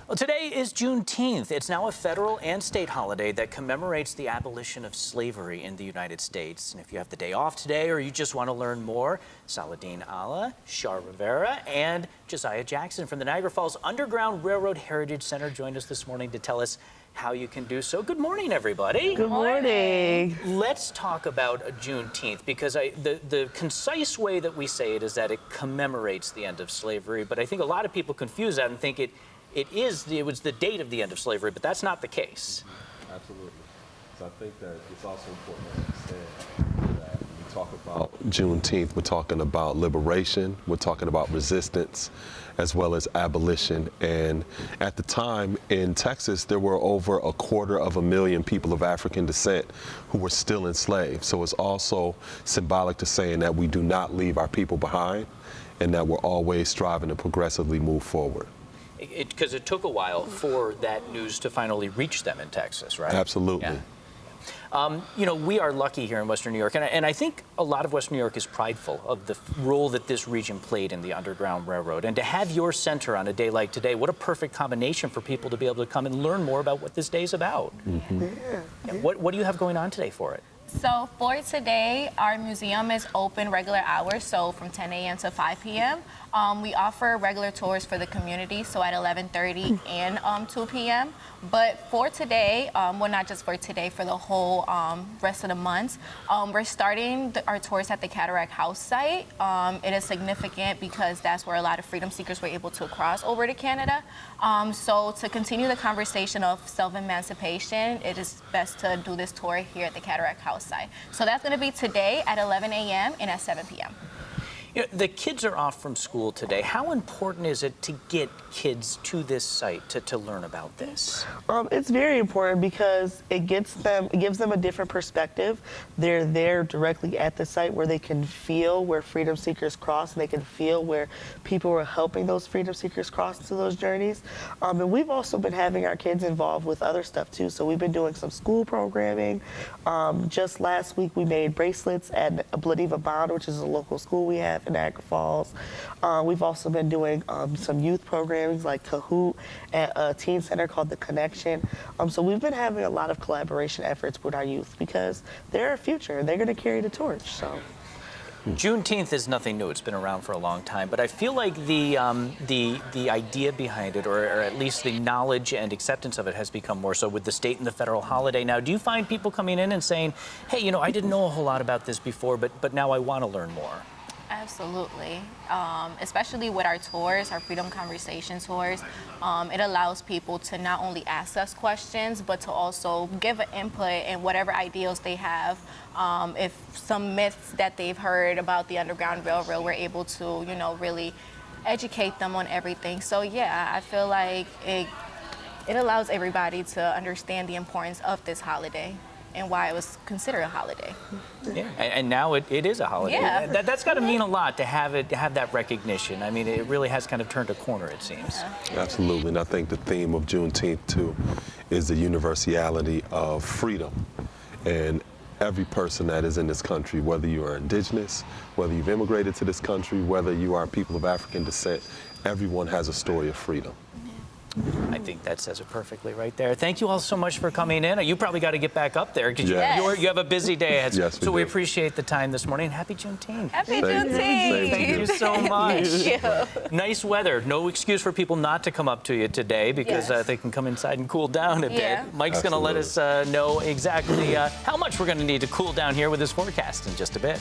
Well, today is Juneteenth. It's now a federal and state holiday that commemorates the abolition of slavery in the United States. And if you have the day off today or you just want to learn more, Saladin Allah, Shar Rivera, and Josiah Jackson from the Niagara Falls Underground Railroad Heritage Center joined us this morning to tell us how you can do so. Good morning, everybody. Good morning. Let's talk about Juneteenth, because the concise way that we say it is that it commemorates the end of slavery. But I think a lot of people confuse that and think it was the date of the end of slavery, but that's not the case. Absolutely. So I think that it's also important to understand that when we talk about Juneteenth, we're talking about liberation, we're talking about resistance, as well as abolition. And at the time in Texas, there were over 250,000 people of African descent who were still enslaved. So it's also symbolic to saying that we do not leave our people behind and that we're always striving to progressively move forward. Because it took a while for that news to finally reach them in Texas, right? Absolutely. Yeah. You know, we are lucky here in Western New York, and I think a lot of Western New York is prideful of the role that this region played in the Underground Railroad. And to have your center on a day like today, what a perfect combination for people to be able to come and learn more about what this day is about. Mm-hmm. Yeah. What do you have going on today for it? So for today, our museum is open regular hours, so from 10 a.m. to 5 p.m. We offer regular tours for the community, so at 11:30 and 2 p.m. But for today, well, not just for today, for the whole rest of the month, we're starting our tours at the Cataract House site. It is significant because that's where a lot of freedom seekers were able to cross over to Canada. So to continue the conversation of self-emancipation, it is best to do this tour here at the Cataract House site. So that's going to be today at 11 a.m. and at 7 p.m. You know, the kids are off from school today. How important is it to get kids to this site to learn about this? It's very important because it gives them a different perspective. They're there directly at the site where they can feel where freedom seekers cross, and they can feel where people are helping those freedom seekers cross to those journeys. And we've also been having our kids involved with other stuff too. So we've been doing some school programming. Just last week we made bracelets at Bladiva Bond, which is a local school we have in Niagara Falls. We've also been doing some youth programs like Kahoot at a teen center called The Connection. So we've been having a lot of collaboration efforts with our youth because they're our future and they're going to carry the torch. So. Juneteenth is nothing new. It's been around for a long time, but I feel like the idea behind it, or at least the knowledge and acceptance of it, has become more so with the state and the federal holiday. Now, do you find people coming in and saying, hey, you know, I didn't know a whole lot about this before, but now I want to learn more? Absolutely, especially with our tours, our Freedom Conversation tours. It allows people to not only ask us questions, but to also give an input in whatever ideals they have. If some myths that they've heard about the Underground Railroad, we're able to, you know, really educate them on everything. So yeah, I feel like it allows everybody to understand the importance of this holiday and why it was considered a holiday. Yeah, and now it is a holiday. Yeah. That's got to mean a lot to have that recognition. I mean, it really has kind of turned a corner, it seems. Yeah. Absolutely, and I think the theme of Juneteenth, too, is the universality of freedom. And every person that is in this country, whether you are indigenous, whether you've immigrated to this country, whether you are people of African descent, everyone has a story of freedom. I think that says it perfectly right there. Thank you all so much for coming in. You probably got to get back up there because Yes. you have a busy day ahead. Yes, so we do. appreciate the time this morning. Happy Juneteenth. Happy Thank you. Juneteenth! Thank you so much. Thank you. Nice weather. No excuse for people not to come up to you today because Yes. they can come inside and cool down a Yeah. bit. Mike's going to let us know exactly how much we're going to need to cool down here with his forecast in just a bit.